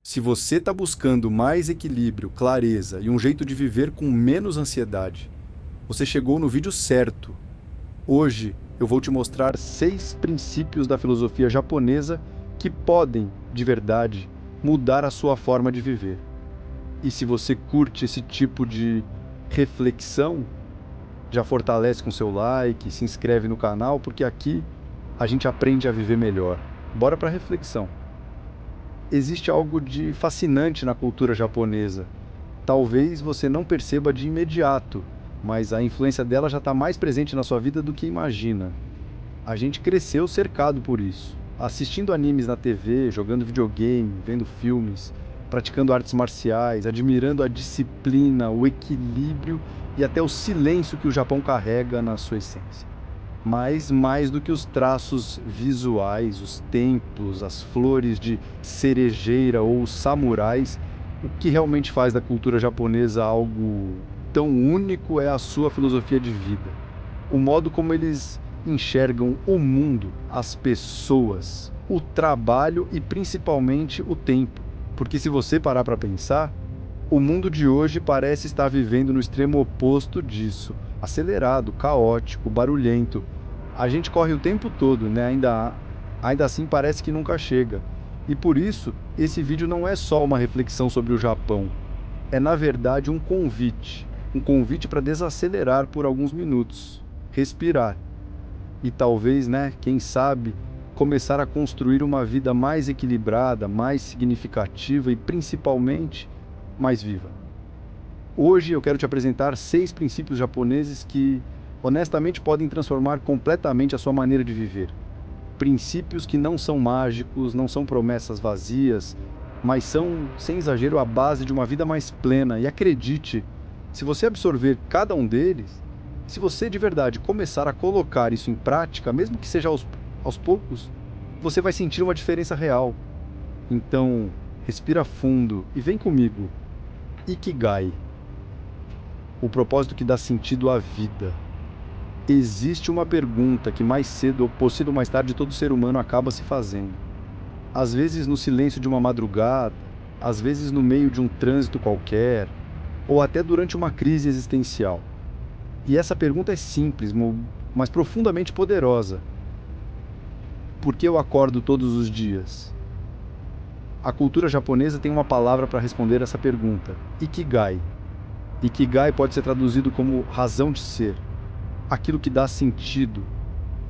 Se você está buscando mais equilíbrio, clareza e um jeito de viver com menos ansiedade, você chegou no vídeo certo. Hoje eu vou te mostrar 6 princípios da filosofia japonesa que podem, de verdade, mudar a sua forma de viver. E se você curte esse tipo de reflexão, já fortalece com seu like, se inscreve no canal, porque aqui a gente aprende a viver melhor. Bora para a reflexão. Existe algo de fascinante na cultura japonesa. Talvez você não perceba de imediato, mas a influência dela já está mais presente na sua vida do que imagina. A gente cresceu cercado por isso, assistindo animes na TV, jogando videogame, vendo filmes, praticando artes marciais, admirando a disciplina, o equilíbrio e até o silêncio que o Japão carrega na sua essência. Mas mais do que os traços visuais, os templos, as flores de cerejeira ou os samurais, o que realmente faz da cultura japonesa algo tão único é a sua filosofia de vida. O modo como eles enxergam o mundo, as pessoas, o trabalho e principalmente o tempo. Porque se você parar para pensar, o mundo de hoje parece estar vivendo no extremo oposto disso. Acelerado, caótico, barulhento. A gente corre o tempo todo, né? Ainda assim parece que nunca chega. E por isso, esse vídeo não é só uma reflexão sobre o Japão. É, na verdade, um convite. Um convite para desacelerar por alguns minutos. Respirar. E talvez, né, quem sabe, começar a construir uma vida mais equilibrada, mais significativa e principalmente mais viva. Hoje eu quero te apresentar 6 princípios japoneses que, honestamente, podem transformar completamente a sua maneira de viver. Princípios que não são mágicos, não são promessas vazias, mas são, sem exagero, a base de uma vida mais plena. E acredite, se você absorver cada um deles, se você de verdade começar a colocar isso em prática, mesmo que seja aos poucos, você vai sentir uma diferença real. Então, respira fundo e vem comigo. Ikigai. O propósito que dá sentido à vida. Existe uma pergunta que mais cedo ou possível mais tarde todo ser humano acaba se fazendo. Às vezes no silêncio de uma madrugada, às vezes no meio de um trânsito qualquer, ou até durante uma crise existencial. E essa pergunta é simples, mas profundamente poderosa. Por que eu acordo todos os dias? A cultura japonesa tem uma palavra para responder essa pergunta: Ikigai. Ikigai pode ser traduzido como razão de ser, aquilo que dá sentido,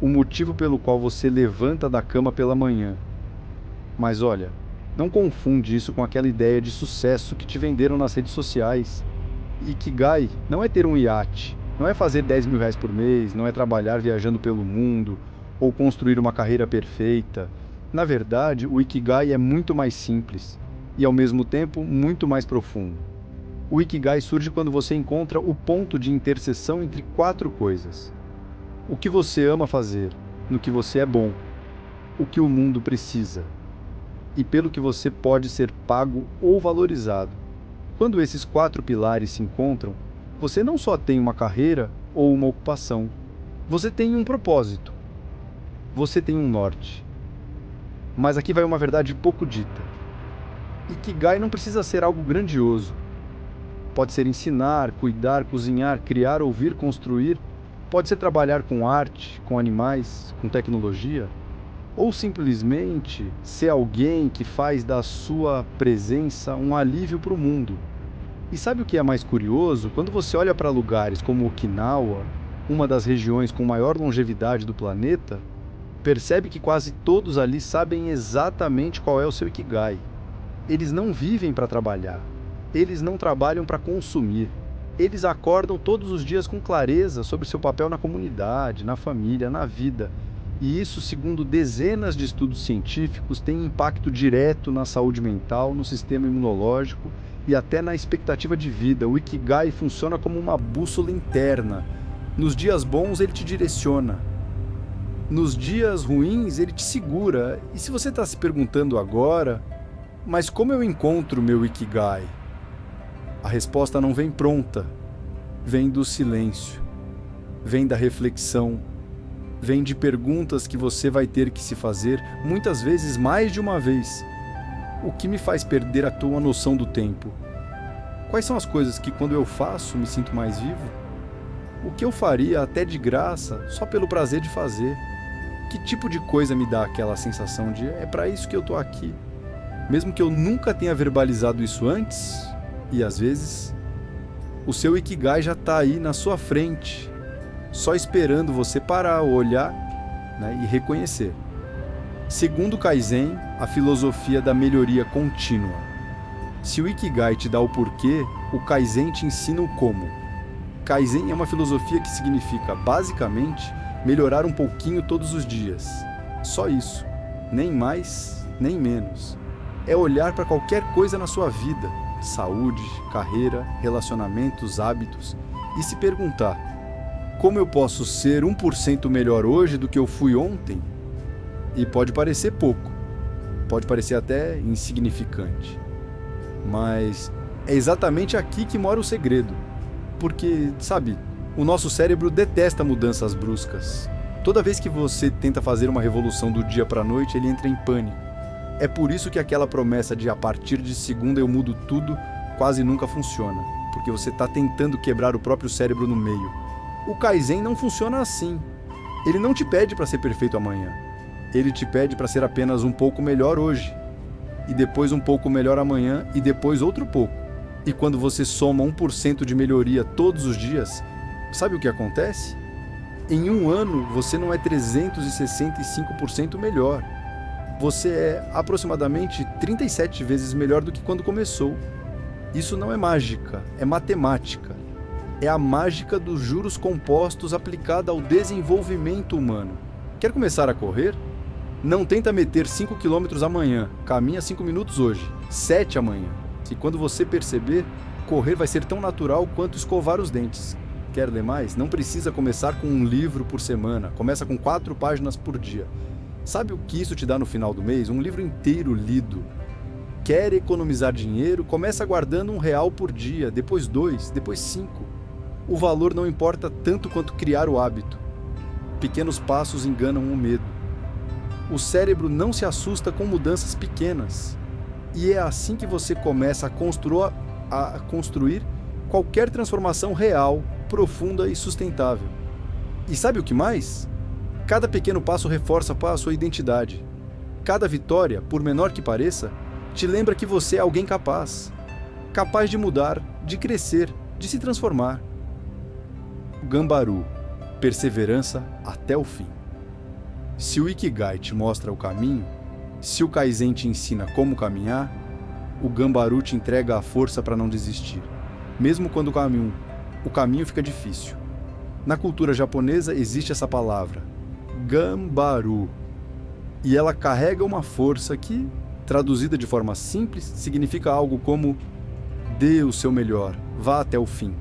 o motivo pelo qual você levanta da cama pela manhã. Mas olha, não confunde isso com aquela ideia de sucesso que te venderam nas redes sociais. Ikigai não é ter um iate, não é fazer 10 mil reais por mês, não é trabalhar viajando pelo mundo ou construir uma carreira perfeita. Na verdade, o Ikigai é muito mais simples e, ao mesmo tempo, muito mais profundo. O Ikigai surge quando você encontra o ponto de interseção entre 4 coisas: o que você ama fazer, no que você é bom, o que o mundo precisa e pelo que você pode ser pago ou valorizado. Quando esses 4 pilares se encontram, você não só tem uma carreira ou uma ocupação, você tem um propósito, você tem um norte. Mas aqui vai uma verdade pouco dita. Ikigai não precisa ser algo grandioso. Pode ser ensinar, cuidar, cozinhar, criar, ouvir, construir. Pode ser trabalhar com arte, com animais, com tecnologia. Ou simplesmente ser alguém que faz da sua presença um alívio para o mundo. E sabe o que é mais curioso? Quando você olha para lugares como Okinawa, uma das regiões com maior longevidade do planeta, percebe que quase todos ali sabem exatamente qual é o seu Ikigai. Eles não vivem para trabalhar. Eles não trabalham para consumir. Eles acordam todos os dias com clareza sobre seu papel na comunidade, na família, na vida. E isso, segundo dezenas de estudos científicos, tem impacto direto na saúde mental, no sistema imunológico e até na expectativa de vida. O Ikigai funciona como uma bússola interna. Nos dias bons, ele te direciona. Nos dias ruins, ele te segura. E se você está se perguntando agora, mas como eu encontro o meu Ikigai? A resposta não vem pronta. Vem do silêncio. Vem da reflexão. Vem de perguntas que você vai ter que se fazer, muitas vezes mais de uma vez. O que me faz perder a tua noção do tempo? Quais são as coisas que, quando eu faço, me sinto mais vivo? O que eu faria até de graça, só pelo prazer de fazer? Que tipo de coisa me dá aquela sensação de é para isso que eu tô aqui? Mesmo que eu nunca tenha verbalizado isso antes, e às vezes, o seu Ikigai já tá aí na sua frente, só esperando você parar, olhar, né, e reconhecer. Segundo Kaizen, a filosofia da melhoria contínua. Se o Ikigai te dá o porquê, o Kaizen te ensina o como. Kaizen é uma filosofia que significa, basicamente, melhorar um pouquinho todos os dias. Só isso. Nem mais, nem menos. É olhar para qualquer coisa na sua vida, saúde, carreira, relacionamentos, hábitos, e se perguntar: como eu posso ser 1% melhor hoje do que eu fui ontem? E pode parecer pouco, pode parecer até insignificante. Mas é exatamente aqui que mora o segredo. Porque, sabe, o nosso cérebro detesta mudanças bruscas. Toda vez que você tenta fazer uma revolução do dia para a noite, ele entra em pânico. É por isso que aquela promessa de a partir de segunda eu mudo tudo quase nunca funciona. Porque você está tentando quebrar o próprio cérebro no meio. O Kaizen não funciona assim. Ele não te pede para ser perfeito amanhã. Ele te pede para ser apenas um pouco melhor hoje. E depois um pouco melhor amanhã e depois outro pouco. E quando você soma 1% de melhoria todos os dias, sabe o que acontece? Em um ano, você não é 365% melhor. Você é aproximadamente 37 vezes melhor do que quando começou. Isso não é mágica, é matemática. É a mágica dos juros compostos aplicada ao desenvolvimento humano. Quer começar a correr? Não tenta meter 5 km amanhã, caminha 5 minutos hoje, 7 amanhã. E quando você perceber, correr vai ser tão natural quanto escovar os dentes. Quer ler mais? Não precisa começar com um livro por semana, começa com 4 páginas por dia. Sabe o que isso te dá no final do mês? Um livro inteiro lido. Quer economizar dinheiro? Começa guardando R$1 por dia, depois 2, depois 5. O valor não importa tanto quanto criar o hábito. Pequenos passos enganam o medo. O cérebro não se assusta com mudanças pequenas. E é assim que você começa a construir qualquer transformação real, profunda e sustentável. E sabe o que mais? Cada pequeno passo reforça a sua identidade. Cada vitória, por menor que pareça, te lembra que você é alguém capaz. Capaz de mudar, de crescer, de se transformar. Ganbaru, perseverança até o fim. Se o Ikigai te mostra o caminho, se o Kaizen te ensina como caminhar, o Ganbaru te entrega a força para não desistir, mesmo quando o caminho fica difícil. Na cultura japonesa existe essa palavra, Ganbaru, e ela carrega uma força que, traduzida de forma simples, significa algo como: dê o seu melhor, vá até o fim,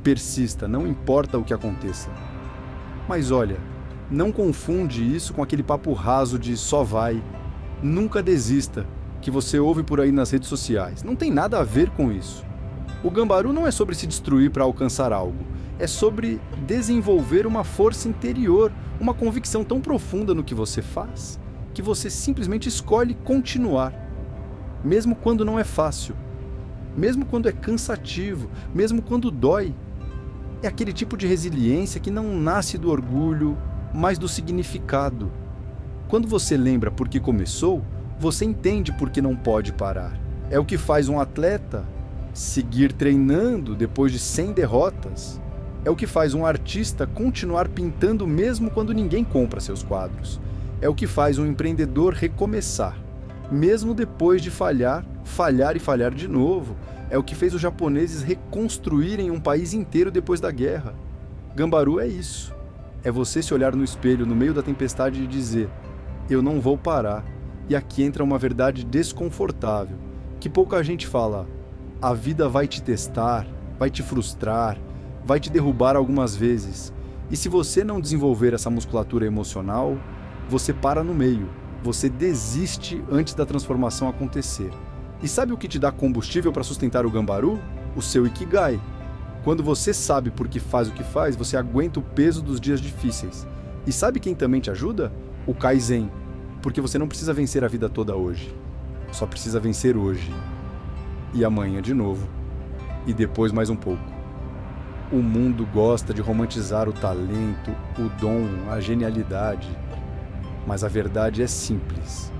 persista, não importa o que aconteça. Mas olha, não confunde isso com aquele papo raso de só vai, nunca desista, que você ouve por aí nas redes sociais. Não tem nada a ver com isso. O Ganbaru não é sobre se destruir para alcançar algo. É sobre desenvolver uma força interior, uma convicção tão profunda no que você faz, que você simplesmente escolhe continuar. Mesmo quando não é fácil. Mesmo quando é cansativo. Mesmo quando dói. É aquele tipo de resiliência que não nasce do orgulho, mas do significado. Quando você lembra por que começou, você entende por que não pode parar. É o que faz um atleta seguir treinando depois de 100 derrotas. É o que faz um artista continuar pintando mesmo quando ninguém compra seus quadros. É o que faz um empreendedor recomeçar, mesmo depois de falhar e falhar de novo. É o que fez os japoneses reconstruírem um país inteiro depois da guerra. Ganbaru é isso. É você se olhar no espelho no meio da tempestade e dizer: eu não vou parar. E aqui entra uma verdade desconfortável, que pouca gente fala. A vida vai te testar, vai te frustrar, vai te derrubar algumas vezes. E se você não desenvolver essa musculatura emocional, você para no meio, você desiste antes da transformação acontecer. E sabe o que te dá combustível para sustentar o Ganbaru? O seu Ikigai. Quando você sabe por que faz o que faz, você aguenta o peso dos dias difíceis. E sabe quem também te ajuda? O Kaizen. Porque você não precisa vencer a vida toda hoje. só precisa vencer hoje. E amanhã de novo. E depois mais um pouco. O mundo gosta de romantizar o talento, o dom, a genialidade. Mas a verdade é simples.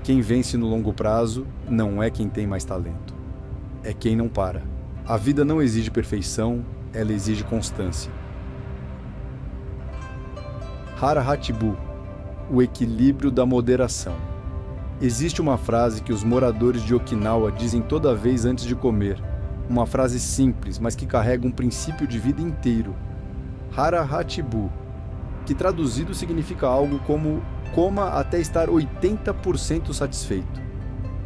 Quem vence no longo prazo não é quem tem mais talento. É quem não para. A vida não exige perfeição, ela exige constância. Hara-Hatibu, o equilíbrio da moderação. Existe uma frase que os moradores de Okinawa dizem toda vez antes de comer. Uma frase simples, mas que carrega um princípio de vida inteiro. Hara-Hatibu, que traduzido significa algo como coma até estar 80% satisfeito.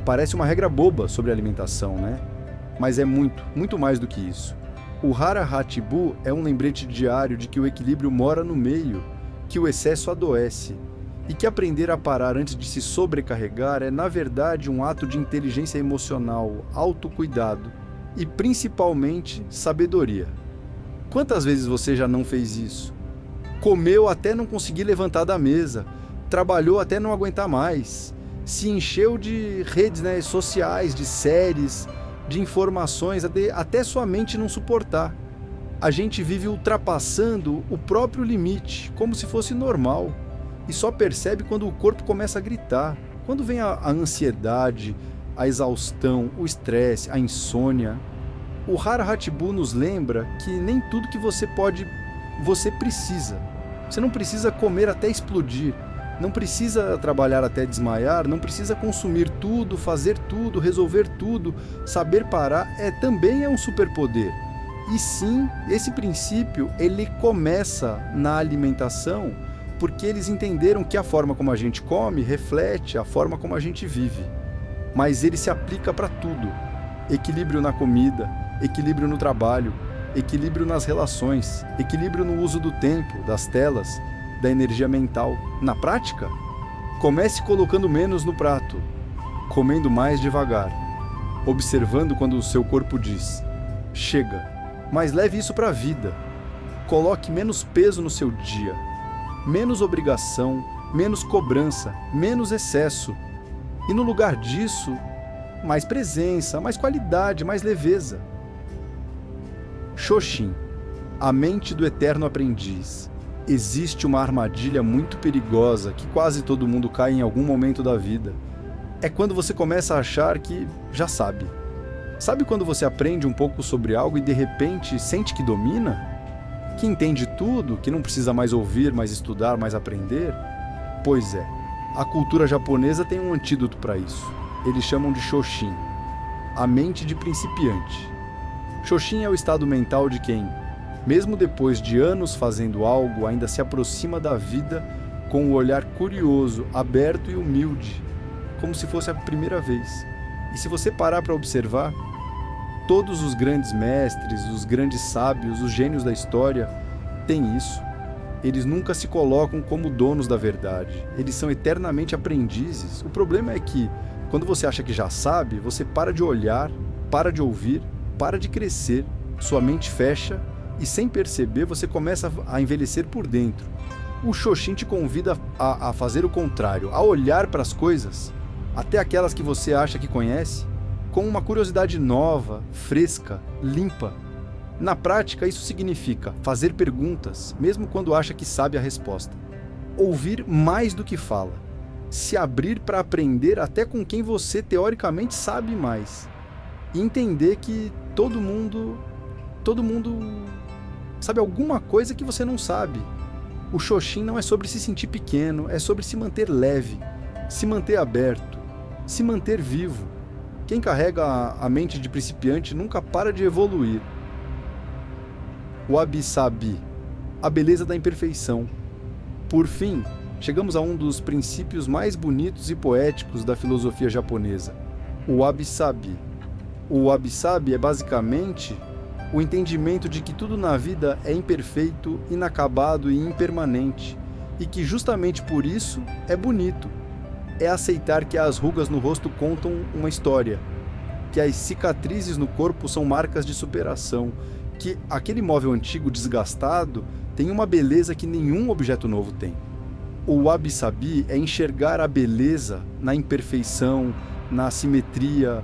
Parece uma regra boba sobre alimentação, né? Mas é muito mais do que isso. O Hara-Hatibu é um lembrete diário de que o equilíbrio mora no meio, que o excesso adoece, e que aprender a parar antes de se sobrecarregar é, na verdade, um ato de inteligência emocional, autocuidado e, principalmente, sabedoria. Quantas vezes você já não fez isso? Comeu até não conseguir levantar da mesa, trabalhou até não aguentar mais, se encheu de redes, sociais, de séries, de informações, até sua mente não suportar. A gente vive ultrapassando o próprio limite, como se fosse normal, e só percebe quando o corpo começa a gritar, quando vem a ansiedade, a exaustão, o estresse, a insônia. O Hara-Hatibu nos lembra que nem tudo que você precisa. Você não precisa comer até explodir, não precisa trabalhar até desmaiar, não precisa consumir tudo, fazer tudo, resolver tudo. Saber parar também é um superpoder. E sim, esse princípio ele começa na alimentação, porque eles entenderam que a forma como a gente come reflete a forma como a gente vive. Mas ele se aplica para tudo. Equilíbrio na comida, equilíbrio no trabalho, equilíbrio nas relações, equilíbrio no uso do tempo, das telas, da energia mental. Na prática, comece colocando menos no prato, comendo mais devagar, observando quando o seu corpo diz: chega. Mas leve isso para a vida. Coloque menos peso no seu dia, menos obrigação, menos cobrança, menos excesso. E no lugar disso, mais presença, mais qualidade, mais leveza. Shoshin, a mente do eterno aprendiz. Existe uma armadilha muito perigosa que quase todo mundo cai em algum momento da vida. É quando você começa a achar que já sabe. Sabe quando você aprende um pouco sobre algo e de repente sente que domina? Que entende tudo, que não precisa mais ouvir, mais estudar, mais aprender? Pois é, a cultura japonesa tem um antídoto para isso. Eles chamam de Shoshin, a mente de principiante. Shoshin é o estado mental de quem, mesmo depois de anos fazendo algo, ainda se aproxima da vida com o olhar curioso, aberto e humilde, como se fosse a primeira vez. E se você parar para observar, todos os grandes mestres, os grandes sábios, os gênios da história têm isso. Eles nunca se colocam como donos da verdade. Eles são eternamente aprendizes. O problema é que, quando você acha que já sabe, você para de olhar, para de ouvir, para de crescer, sua mente fecha e, sem perceber, você começa a envelhecer por dentro. O Shoshin te convida a fazer o contrário, a olhar para as coisas, até aquelas que você acha que conhece, com uma curiosidade nova, fresca, limpa. Na prática, isso significa fazer perguntas, mesmo quando acha que sabe a resposta. Ouvir mais do que fala. Se abrir para aprender até com quem você teoricamente sabe mais. E entender que todo mundo sabe alguma coisa que você não sabe. O Shoshin não é sobre se sentir pequeno, é sobre se manter leve, se manter aberto, se manter vivo. Quem carrega a mente de principiante nunca para de evoluir. Wabi-sabi, a beleza da imperfeição. Por fim, chegamos a um dos princípios mais bonitos e poéticos da filosofia japonesa, o wabi-sabi. O wabi-sabi é basicamente o entendimento de que tudo na vida é imperfeito, inacabado e impermanente, e que justamente por isso é bonito. É aceitar que as rugas no rosto contam uma história, que as cicatrizes no corpo são marcas de superação, que aquele móvel antigo desgastado tem uma beleza que nenhum objeto novo tem. O wabi-sabi é enxergar a beleza na imperfeição, na simetria,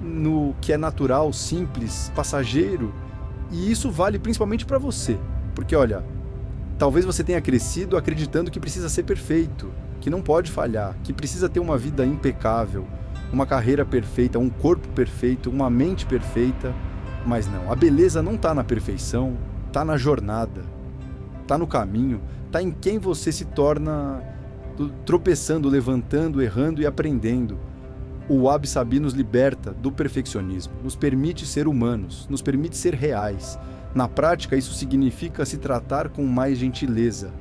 no que é natural, simples, passageiro. E isso vale principalmente para você. Porque, olha, talvez você tenha crescido acreditando que precisa ser perfeito, que não pode falhar, que precisa ter uma vida impecável, uma carreira perfeita, um corpo perfeito, uma mente perfeita. Mas não, a beleza não está na perfeição, está na jornada, está no caminho, está em quem você se torna, tropeçando, levantando, errando e aprendendo. O Wabi Sabi nos liberta do perfeccionismo, nos permite ser humanos, nos permite ser reais. Na prática, isso significa se tratar com mais gentileza,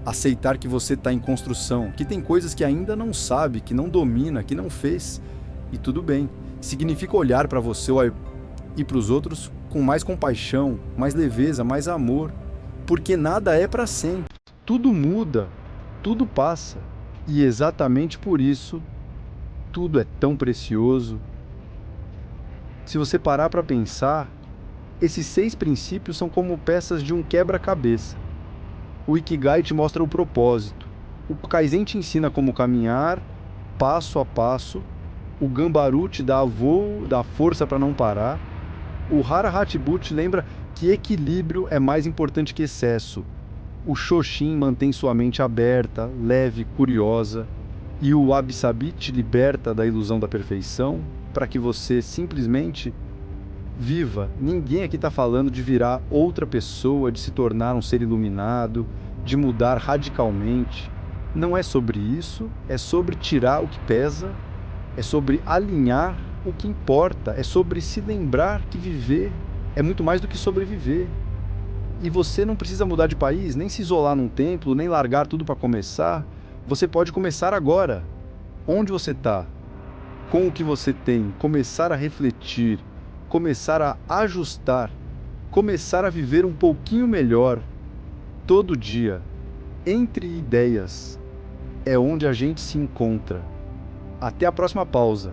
aceitar que você está em construção, que tem coisas que ainda não sabe, que não domina, que não fez, e tudo bem. Significa olhar para você e para os outros com mais compaixão, mais leveza, mais amor, porque nada é para sempre. Tudo muda, tudo passa, e exatamente por isso, tudo é tão precioso. Se você parar para pensar, esses 6 princípios são como peças de um quebra-cabeça. O Ikigai te mostra o propósito. O Kaizen te ensina como caminhar, passo a passo. O Gambaru te dá voo, dá força para não parar. O Hara Hatbu te lembra que equilíbrio é mais importante que excesso. O Shoshin mantém sua mente aberta, leve, curiosa. E o Wabi Sabi te liberta da ilusão da perfeição para que você simplesmente viva. Ninguém aqui está falando de virar outra pessoa, de se tornar um ser iluminado, de mudar radicalmente. Não é sobre isso, é sobre tirar o que pesa, é sobre alinhar o que importa, é sobre se lembrar que viver é muito mais do que sobreviver. E você não precisa mudar de país, nem se isolar num templo, nem largar tudo para começar. Você pode começar agora. Onde você está? Com o que você tem, começar a refletir, começar a ajustar, começar a viver um pouquinho melhor, todo dia, entre ideias, é onde a gente se encontra. Até a próxima pausa.